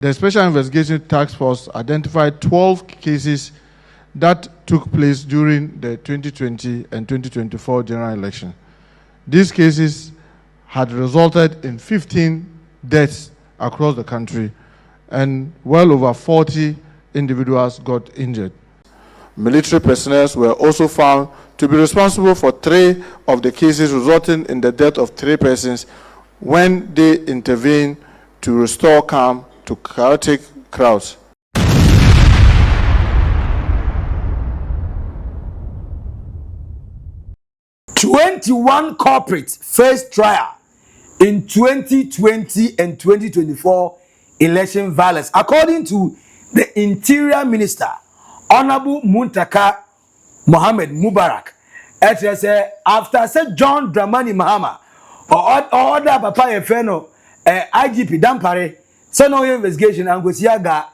The Special Investigation Task Force identified 12 cases that took place during the 2020 and 2024 general election. These cases had resulted in 15 deaths across the country, and well over 40 individuals got injured. Military personnel were also found to be responsible for 3 of the cases, resulting in the death of 3 persons when they intervened to restore calm to chaotic crowds. "21 culprits faced trial in 2020 and 2024 election violence," according to the Interior Minister, Honorable Muntaka Mohammed-Mubarak. After John Dramani Mahama or other papa efeno IGP Dampare no investigation and go siaga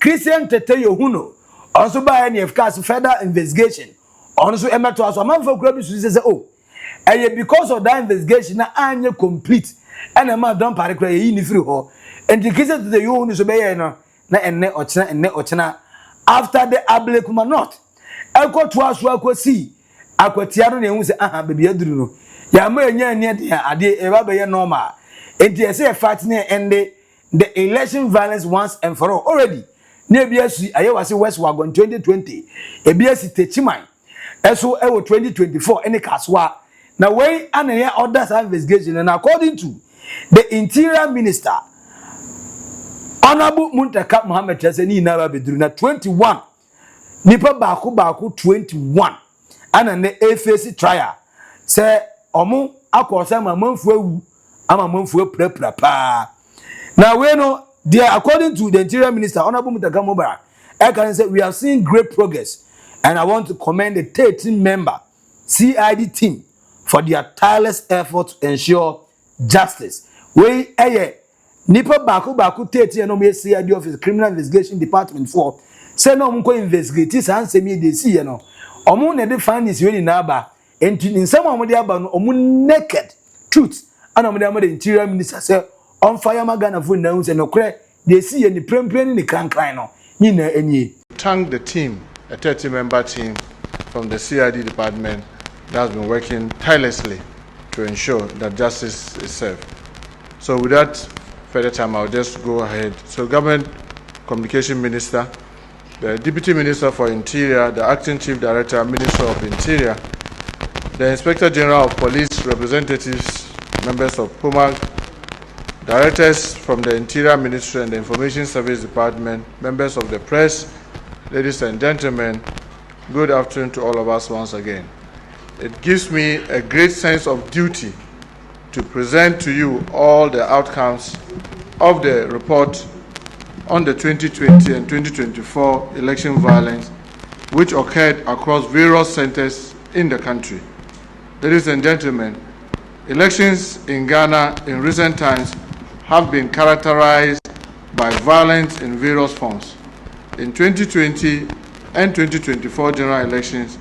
Christian Tete Yohuno also by any of further investigation also emeto aso amanfo kura bi say because of that investigation na anye complete and ma Dampare kura yi ni free ho and the Christian Tete Yohuno so be no na enne ochena after the Ablekuma North eko to aso akosi akwatia no na ehu say aha baby aduru no ya ma enya ene de ade e ba be normal enti e say fight na end the election violence once and for all already na ebiasu ayewase West Wagon 2020 ebiasi Techiman eso e wo 2024 ene kaswa na wey anaya orders investigation, and according to the Interior Minister Honorable Muntaka Mohammed-Mubarak na ba beduru na 21 nipa baako 21 ana na face trial say omo akosa mamanfu awu ama mamanfu prapra pa. Now we know there, according to the Interior Minister Honorable Muntaka Mohammed-Mubarak, I can say we have seen great progress, and I want to commend the 13-member CID team for their tireless effort to ensure justice. We nipa baako 13 no me CID office criminal investigation department for say no mko investigate sanse me dey see no omo na dey findings we ni na aba enti nsam omo dey aba no omo naked truth and omo dey am the Interior Minister say on fire magana for now say no kre dey see any prempren ni krankran no ni na enye. Thank the team, a 30-member team from the CID department that has been working tirelessly to ensure that justice is served. So without further time, I'll just go ahead. So Government Communication Minister, the Deputy Minister for Interior, the Acting Chief Director, Minister of Interior, the Inspector General of Police, representatives, members of POMAG, directors from the Interior Ministry and the Information Service Department, members of the press, ladies and gentlemen, good afternoon to all of us once again. It gives me a great sense of duty to present to you all the outcomes of the report on the 2020 and 2024 election violence which occurred across various centers in the country. Ladies and gentlemen, elections in Ghana in recent times have been characterized by violence in various forms. In 2020 and 2024 general elections,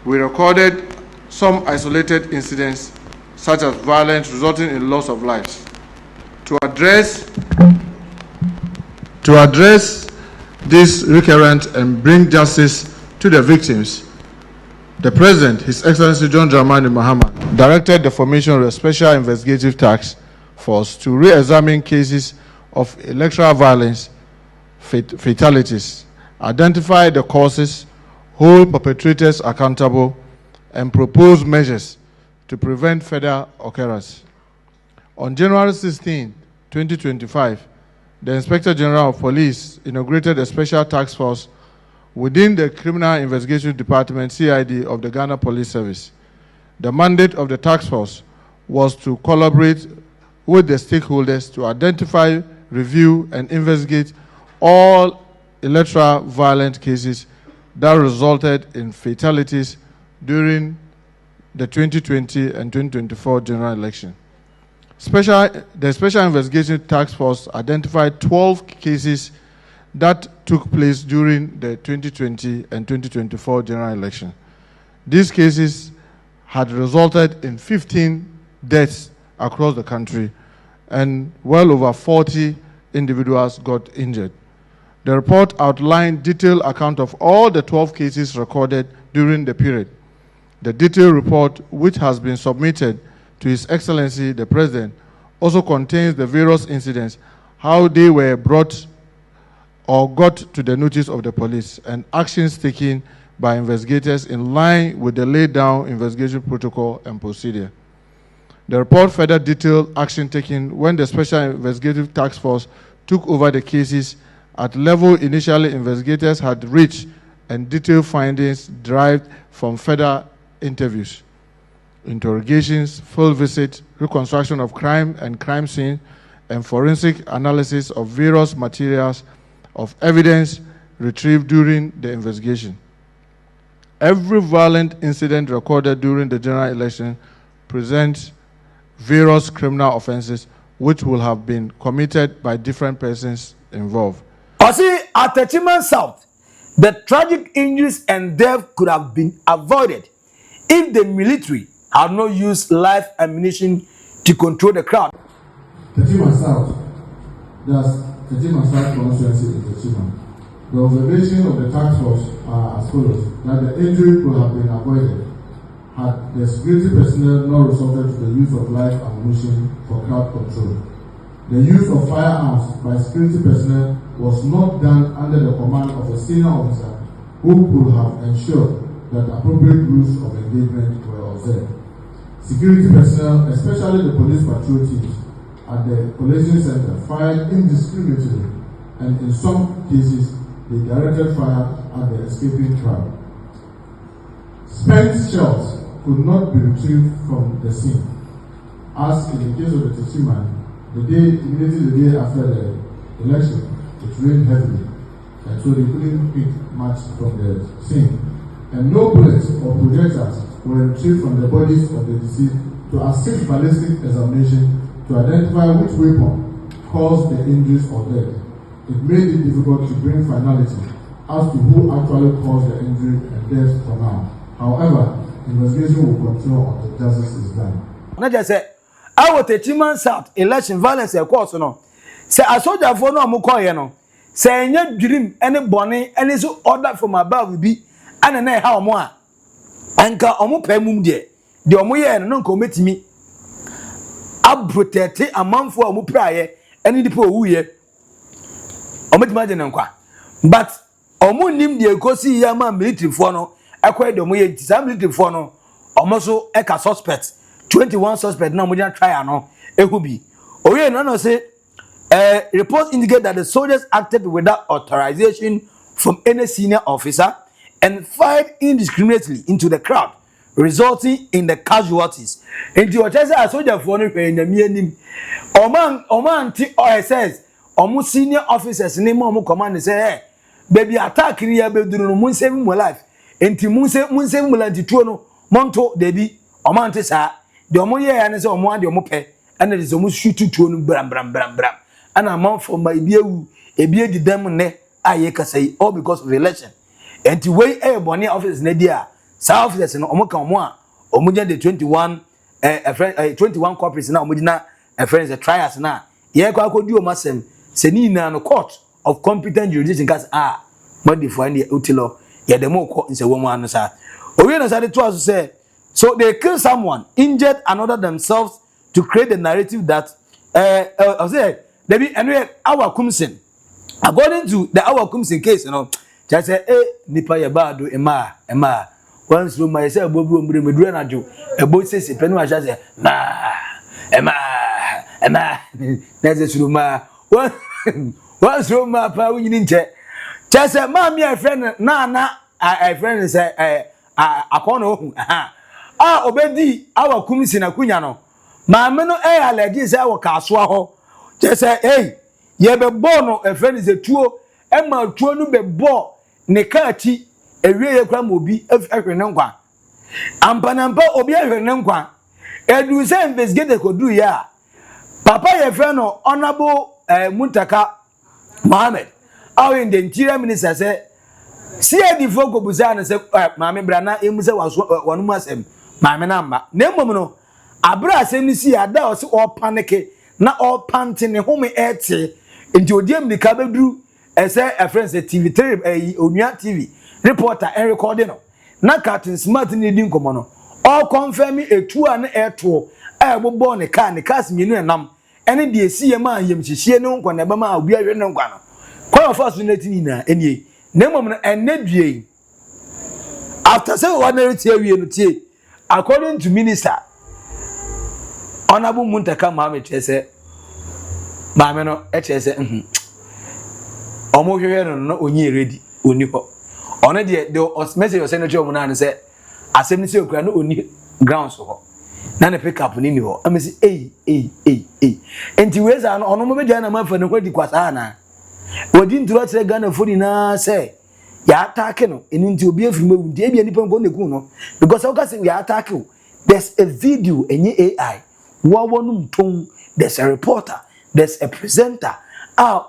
we recorded some isolated incidents such as violence resulting in loss of lives. To address this recurrent and bring justice to the victims, the President, His Excellency John Dramani Mahama, directed the formation of a special investigative task force to re-examine cases of electoral violence fatalities, identify the causes, hold perpetrators accountable, and propose measures to prevent further occurrence. On January 16, 2025, the Inspector General of Police inaugurated a special task force within the Criminal Investigation Department, CID, of the Ghana Police Service. The mandate of the task force was to collaborate with the stakeholders to identify, review, and investigate all electoral violent cases that resulted in fatalities during the 2020 and 2024 general election. The Special Investigation Task Force identified 12 cases that took place during the 2020 and 2024 general election. These cases had resulted in 15 deaths across the country, and well over 40 individuals got injured. The report outlined detailed account of all the 12 cases recorded during the period. The detailed report, which has been submitted to His Excellency the President, also contains the various incidents, how they were brought or got to the notice of the police, and actions taken by investigators in line with the laid down investigation protocol and procedure. The report further detailed action taken when the Special Investigative Task Force took over the cases at level initially investigators had reached, and detailed findings derived from further interviews, interrogations, field visit, reconstruction of crime and crime scene, and forensic analysis of various materials of evidence retrieved during the investigation. Every violent incident recorded during the general election presents various criminal offenses which will have been committed by different persons involved. See, at Techiman South, the tragic injuries and death could have been avoided if the military had not used live ammunition to control the crowd. Techiman South, that's Techiman South constituency in Techiman. The observation of the task force are as follows: that the injury could have been avoided had the security personnel not resorted to the use of live ammunition for crowd control. The use of firearms by security personnel was not done under the command of a senior officer who could have ensured that appropriate rules of engagement were observed. Security personnel, especially the police patrol teams at the collation center, fired indiscriminately, and in some cases they directed fire at the escaping crowd. Spent shells could not be retrieved from the scene, as in the case of the Techiman. Immediately the day after the election, it rained heavily, and so they couldn't pick much from the scene. And no bullets or projectiles were retrieved from the bodies of the deceased to assist ballistic examination to identify which weapon caused the injuries or death. It made it difficult to bring finality as to who actually caused the injury and death for now. However, investigation will continue until justice is done. Not just say, I will Techiman South election violence a course no. Say a soldier for no mukoye no. Say any dream any bonny any so order from above will be and then how more. Anka omu pemum de. The omu ye no commit me. Ab protect a man for omu prayer any the poor ye. Omu imagine nkwa. But omu nim de kosi yama military for no. Akwa de omu ye some military for no. Omu so eka suspect. 21 suspects now we try no ehubi oye no say reports indicate that the soldiers acted without authorization from any senior officer and fired indiscriminately into the crowd, resulting in the casualties. Into what a soldier for no in the meaning oman ti says omu senior officers name omu command say hey baby attack here be do no mun save my life enti mun save my life tuo no monto debi oman ti sa the omo ye and say omo ade omo pe and there is omo shoot tuo no bram and amount for my ebie di dem ne aye kasai all because of election and the way boni office na dia sa officers no omo kan omo a omo the 21 21 corporates na omo di na friends the trials na ye kwa akodi omo asem se ni na no court of competent jurisdiction kas modify the utilo ye dem ko nse wo mu anu sa owe na sa de to aso say so they kill someone, injured another themselves to create the narrative that I say Debbie anyway our Kumsin. According to the our Kumsin case, you know, just say nipa ya bado ema once room my say bobu ombre medura na jo ebo sese penu a just say ema na say ma once room ma pa wini nche just say ma me friend na friend say akona ohu obedi awa kumisi na kunya no maame no alege say awa kasoa ho je say ye be bo no e friend is a tuo e ma tuo no be bo ne kaachi ewie ye kwa mobi ehwe ne nkwa ampanampa obi ehwe ne nkwa edu say investigate ko du ya papa ye friend no honorable Muntaka Mohammed in the interior minister say CID foko buza na say maame brana emu say wanu masem maame na mba na mmom no abra asem ni si ada o se o panic na o pante ne home ete enti odiem de ka bedru ese a friend say TV3 onua TV reporter and recording no na Captain Smart ni di nkomo no all confirm etu a na eto a bobo ne cars mienu enam ene de esi yema ayem hihie ne nkwa na ba ma obi ahwe ne nkwa no kwa of us na tini na enie na mom na enadue after say ordinary tie no tie according to Minister Honorable Muntaka Mohammed say maame no say omo hwehwe no onye ready oni ho ono the message was sent to omo na say asem ni say okura no oni grounds ho na ne pick up ni ho am say enti we za no ono mo be dia na mafa ne hodi kwasa na wodi nturo tere Ghana foni na say ya attack no eni nti obi afiri mawu nti ebia nipa nko neku no because how can say we attack you there's a video enye AI wawonum ton there's a reporter there's a presenter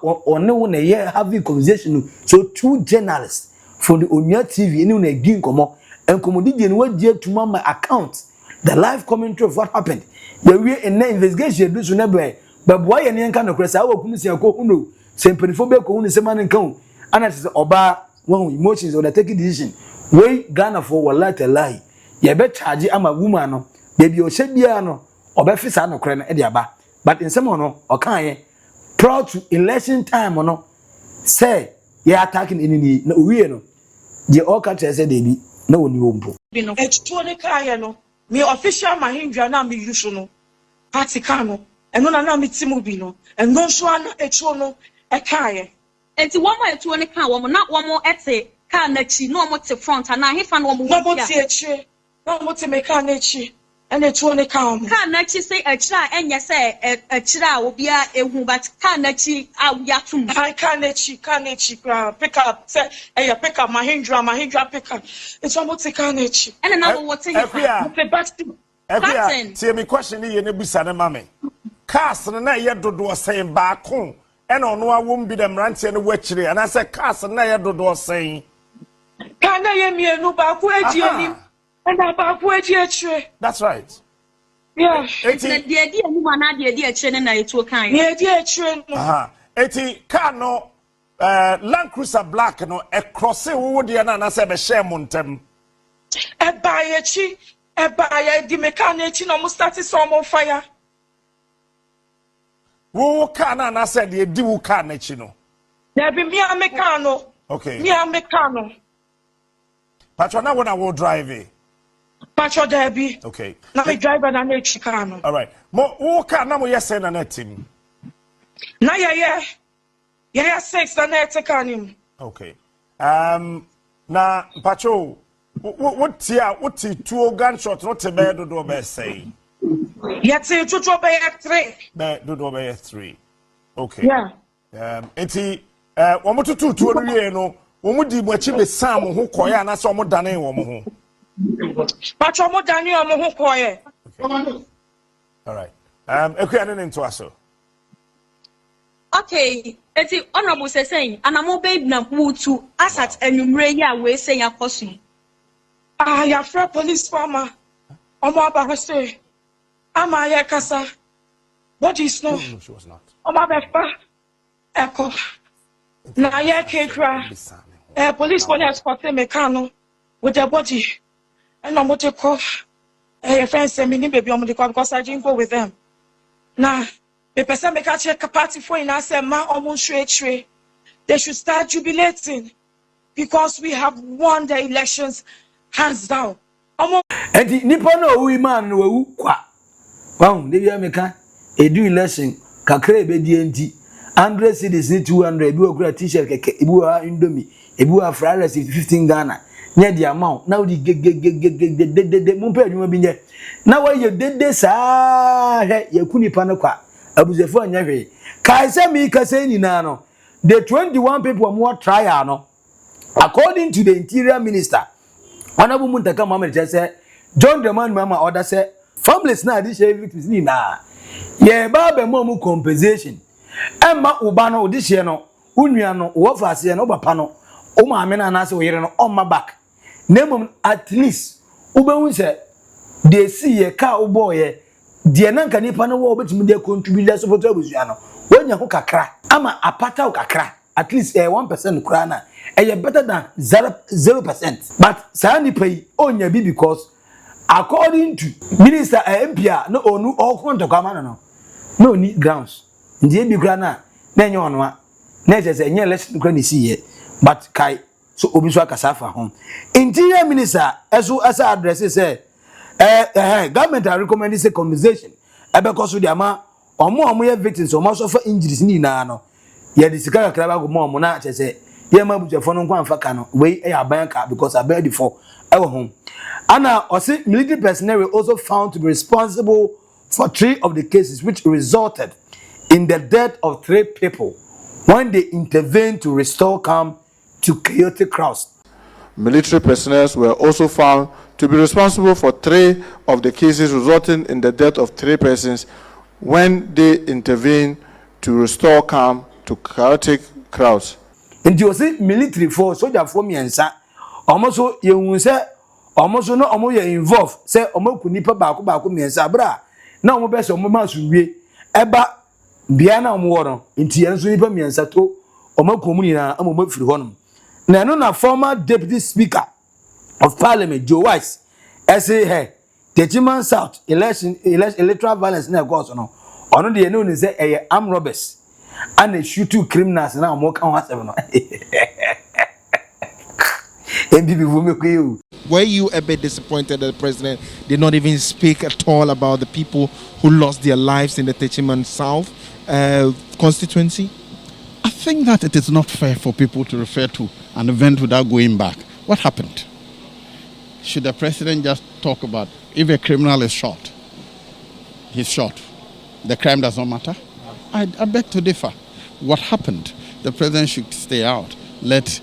one wo na having conversation so two journalists from the Onya TV eni na gi nkomo enkomo di no wadi atuma my account the live commentary of what happened the we in investigation do so na but boy ye nka no kresa wa kunu sia ko huno sempenifobia ko hunu sema nkan ana se oba one emotions or the take decision we Ghana for wallahi lie ye be charge ama woman no baby o hye no obefisa no kre no e de aba but in some no o kan ye proud to election time no say ye attacking any na owie no the all country say dey bi na woni wompo bi no etuo ne kaye no me official mahindra na me yusu no party kan no eno na me timu bi no eno so ana etuo no e kaye enti womo etuo ne kan womo na womo ete kan na chi no womo te front na hefa no womo womo te echi na womo te me kan na echi ene etuo ne kan na chi say echira enye say echira obia ehu but kan na chi awiatum kan na echi pick up say pick up mahindra pick up it's womo te kan na echi ene na wo te hefa te back Captain tie me question ye ne busa ne mame cars na ye dodo sen ba ko ena ono awom bi dem rantie ne wachire ana se cars na ye dodo sen kan na ye mienu ba ko agi ani ena ba ko agi achire that's right yeah eti de anu mana de achire na etuo kan ye de achire no eti car no Land Cruiser black no e cross wo de na se be share montem e ba ye chi Ebaya di mechanic no mo start some fire. Wo car na said ye di wo car na chi no. There be me a mechano. Okay. Me a mechano. Patro na wona wo drive. Patro there be. Okay. Na me driver na na chikano. All right. Mo wo car na mo yesen na team. Na yeah. 6 na na tekanim. Okay. Na patro what two gunshot not a bed do be say. Yet say to be 3. Be do be 3. Okay. Yeah. Enti omo tutu wie no omo di mo chi be sam ho koya na so omo dane wo mo ho. Patro mo dane omo ho koye. All right. Ekuya ne nto aso. Okay, eti honorable saying anamo babe na wutu asat enumre ya we say akosu. Your friend police farmer. Omo abahose. Ama ya kasa. What is no? No, she was not. Omo befa. Eko. Na ya kekra. Police for escort me kano with their body. And omo te call. Your friend say me ni baby omo de call because I didn't go with them. Nah, the person make a check a party for in us ma omo shwe. They should start jubilating because we have won the elections. Hands down. Enti nipa na owi man no wu kwa. Wow, dey be ameka edu election kakra be die enti 100 cedis ni 200 ebi okura t-shirt keke ebi wa indomie ebi wa fried rice 15 Ghana. Nya di amount na odi gegegegegegegege mo pe adwuma bi nye. Na wa ye dede saa he ye ku nipa no kwa. Abuzefo anya hwe. Kai se mi kase nyina no. The 21 people mo trial no. According to the Interior Minister Honorable Muntaka Mohammed say John Demand Mama order say families na di share victims ni na ye ba be mo mu compensation emma uba no di share no unua no wo fa ase no papa no o ma me na na se wo yere no on ma back nemum at least ubehun say they see ye ka ubo ye de na nka nipa no wo betimi de contribute support abusua no when you kakra ama apata kakra at least 1% kura na better than 0%. But sani pay onya bi because according to Minister MP no onu all kwanta no need grounds ndie bi kura na enye ono a na je say enye election kura ni see but kai so obi so akasa fa ho interior minister eso asa address say government are recommending say compensation because the ama omo ye victims omo suffer injuries ni na no ye disika kakra ba go mo na che say ye ma buchefo no kwa mfa ka no we aban ka because aban before ewo home ana osi military personnel were also found to be responsible for 3 of the cases which resulted in the death of 3 people when they intervened to restore calm to chaotic crowds. Military personnel were also found to be responsible for 3 of the cases resulting in the death of 3 persons when they intervened to restore calm to chaotic crowds. And you see military force soldier for me and sa almost you say almost no omo ye involved say omo ku nipa baako me and sa bra na omo be say omo ma so wie eba bia na omo wo no nti enso nipa me and sa to omo ku mu ni na omo mafiri honum na no na former deputy speaker of parliament Joe Wise say hey Techiman South electoral violence na cause no ono de no ni say armed robbers and they shoot 2 criminals now more can was no Were you a bit disappointed that the president did not even speak at all about the people who lost their lives in the Techiman South constituency? I think that it is not fair for people to refer to an event without going back. What happened? Should the president just talk about if a criminal is shot, he's shot. The crime does not matter? I beg to differ. What happened? The president should stay out. Let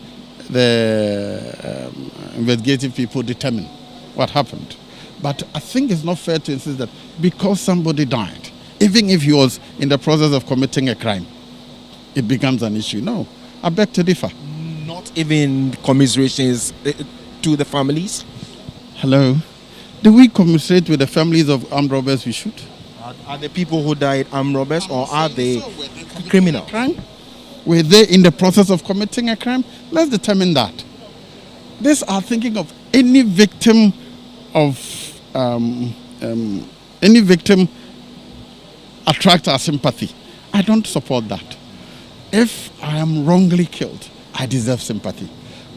the investigative people determine what happened. But I think it's not fair to insist that because somebody died, even if he was in the process of committing a crime, it becomes an issue. No, I beg to differ. Not even commiserations to the families? Hello? Do we commiserate with the families of armed robbers we shoot? Are the people who died armed robbers or are they criminals? Were they in the process of committing a crime? Let's determine that. These are thinking of any victim attract our sympathy. I don't support that. If I am wrongly killed, I deserve sympathy.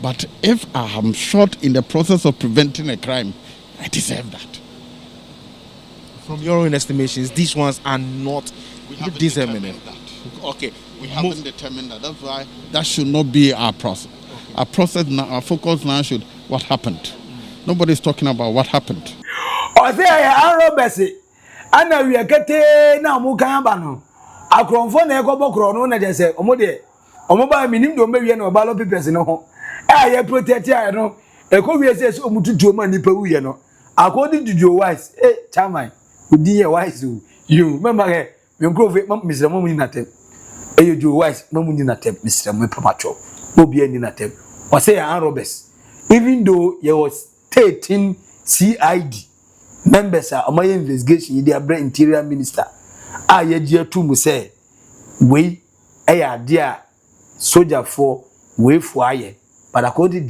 But if I am shot in the process of preventing a crime, I deserve that. From your own estimations, these ones are not deserving that. Okay, we haven't determined that. That's why that should not be our process. Okay. Our process now, our focus now should what happened. Nobody's talking about what happened. I say I Bessie. And now we are getting now Mukayabano. I confirm a couple chrono and I say, Omode, Omoba minim do me no balo papers no. I protect I know. A courier says Omutu Joma Nipa no. According to Joe Wise, Chamai. Udiye wise you remember here you grow Mr. Momu na tem you do wise Momu na tem Mr. Mopacho obi ani na tem or say an robbers even though there was 13 CID members are my investigation their brain interior minister ye dia to mu say we dear soldier for we for aye but according to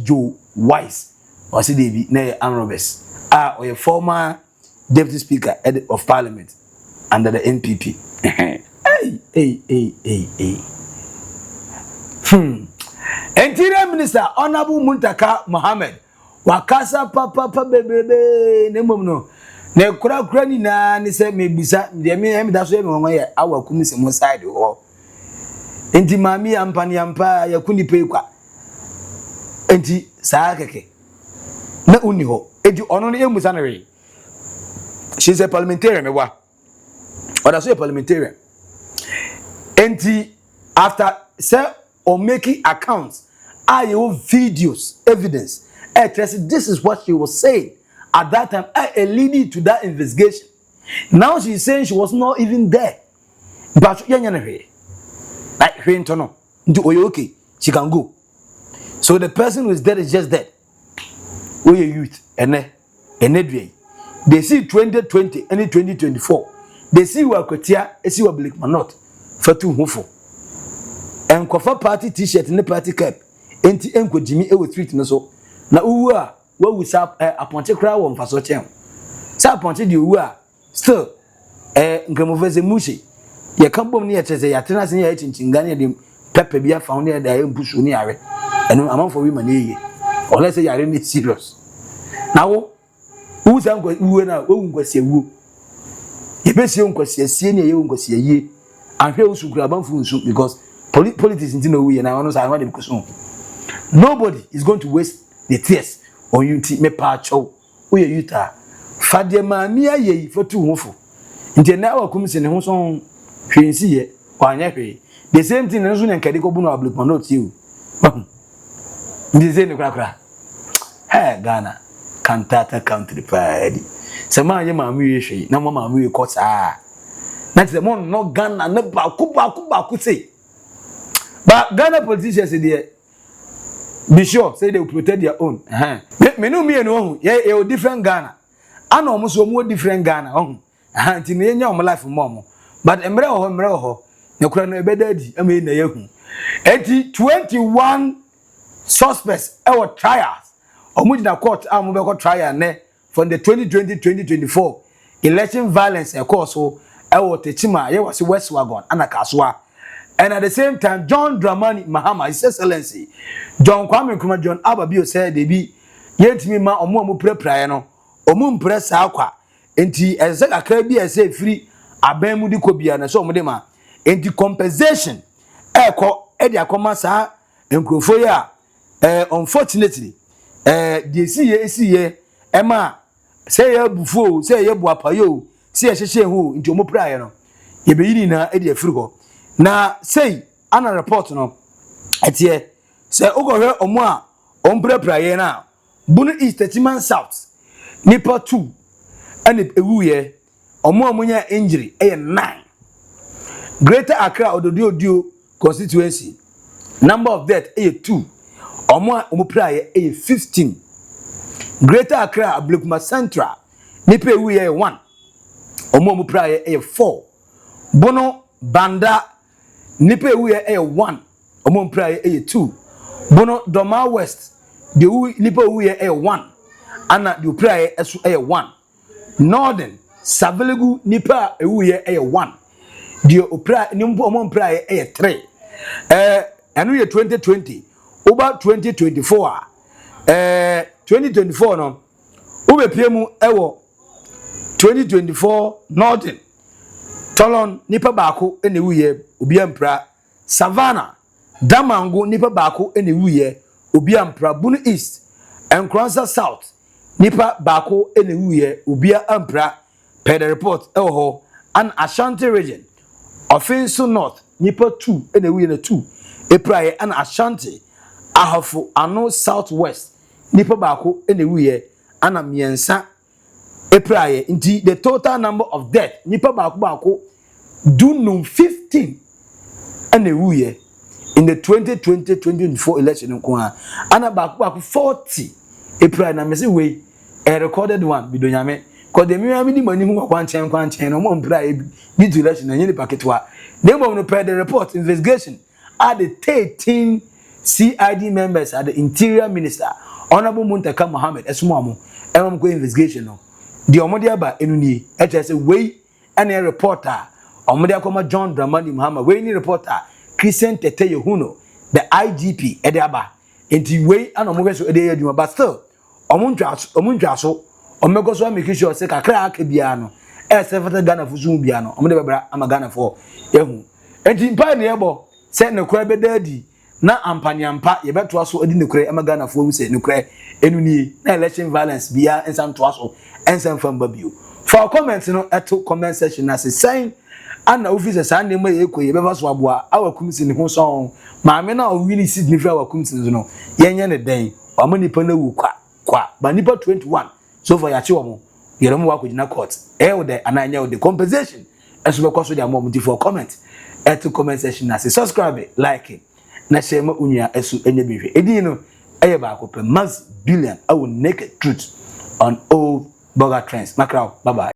Joe Wise or say they be na an robbers or a former deputy speaker of parliament under the NPP. Interior Minister Honorable Muntaka Mohammed wakasa papa bebebe nemono ne kura ni na ni se mebisa de me da so e me ye awakum se mo side ho enti mami ampa yakuni pe kwa enti saa keke na uni ho edi ono ne emusa na we she's a parliamentarian mewa or that's a parliamentarian enti after say or making accounts your videos evidence this is what she was saying at that time leading to that investigation. Now she's saying she was not even there but like okay she can go, so the person who is dead is just dead. We youth and they see 2020 and 2024 they see wa kwatia esi wa Ablekuma North fatu hufo enkofa party t-shirt ne party cap enti enkojimi e wo street no so na uwu a wawu sa aponte kra wo mfaso chen sa aponte di uwu a still nkamofeze mushi ye kambom ne ye tese ya tena se ye chinchinga ne de pepe bia found ne da empusu ne are eno amanfo wi ma ne ye unless you are really serious now who say uwu na wo nkwase wu ye be se nkwase sie ne ye nkwase ye ahwe usukura banfu nsu because politics into no way na one say one because nobody is going to waste the tears on you me pa chow wo ye yuta fade ma mi aye fotu hofo nti na wa kumse ne ho so hwensi ye kwanya hwe the same thing nso ne nkade ko bu no Ablekuma North you ndi ze ne kra Ghana cantata country party sama ye ma mi hwe na ma mi ko saa na te mo no Ghana na ba ku say. But Ghana politicians say be sure say they will protect their own. Me no me no ye different Ghana. Ana omo so mo different Ghana. Nti me nya omo life mo. But emre ho ne kura no ebedadi am na yehu. Enti 21 suspects our trials. Omo di na court am be ko trial ne from the 2020-2024 election violence e course so our Techiman ye was West Wagon ana kaswa. And at the same time, John Dramani Mahama, His Excellency, John Kwame Nkrumah John Ababio said they be yet me ma omo prepare no omo press akwa enti eze kakra bi ese free aban mu di ko bia na so omo de ma enti compensation e dia koma sa nkrofo ya unfortunately the see e ma say ya bufo say ya buapayo say ya hyehye hu enti omo praye no ye be yini na e dia free ho na say ana report no etie say ogohwe omo a omprepra na bunu East Techiman South nipa 2 ene ewuye omo amunya injury 9 Greater Accra Odododiodio constituency number of death 2 omo ompraya 15 Greater Accra Ablekuma Central nipa ewuye 1 omo ompraya 4 Bono Banda nipa ewuye 1 omo ompraya 2 Bono Doma West the nipa ewuye 1 ana the ompraya esu 1 Northern Savelegu nipa ewuye 1 the opera nimpo omo ompraya 3 anu ye 2020 over 2024 2024 no ube piemu ewo 2024 Northern Tolon nipa baako ene wuye obi ampra Savannah Damango nipa baako ene wuye obi ampra Bunu East Nkransa South nipa baako ene wuye obi ampra per the report ewo an Ashanti region Offenso North nipa 2 ene wuye na 2 epraye an Ashanti Ahafo Ano Southwest nipa baako ene wuye ana miensa epraye inti the total number of death nipa baako do no 15 ene wuye in the 2020-2024 election nko ana baako 40 epraye na mese we a recorded one bidonyame ko de mi di mani hu kwanchen no mo praye bi to election na nyini paketwa they will prepare the report investigation at the 13 CID members at the Interior Minister Honorable Muntaka Mohammed-Mubarak go investigation no the omodi aba enuni e say we any reporter omodi akoma John Dramani Mahama we ni reporter Christian Tete Yehuno the IGP e de aba enti we ana omwe so e de adwuma but still omuntwa so omego so make sure say kakra aka bia no e se fata Ghana fusu bia no omode bebra ama Ghana for ehu enti mpa ne ebo se ne kura bedadi na ampanyampa ye beto aso adi ne kura ama Ghana for wu se ne kura enuni na election violence bia ensam to aso ensam famba bio for comment no eto comment section na say sign ana officer san ne mai ekoye be ba so aboa awakumsi ne ho so maame na o wini sit ne fra awakumsi no yenye ne den o ma nipa na wu kwa ba nipa 21 so for ya chi omo yere mo wa ko gina court wo de ananya wo de compensation eso be kwaso de amom for comment eto comment section na say subscribe like na share ma unya eso enye bi hwe edi no eye ba ko pe mass billion I will naked truth on all burger trends. Macro, bye bye.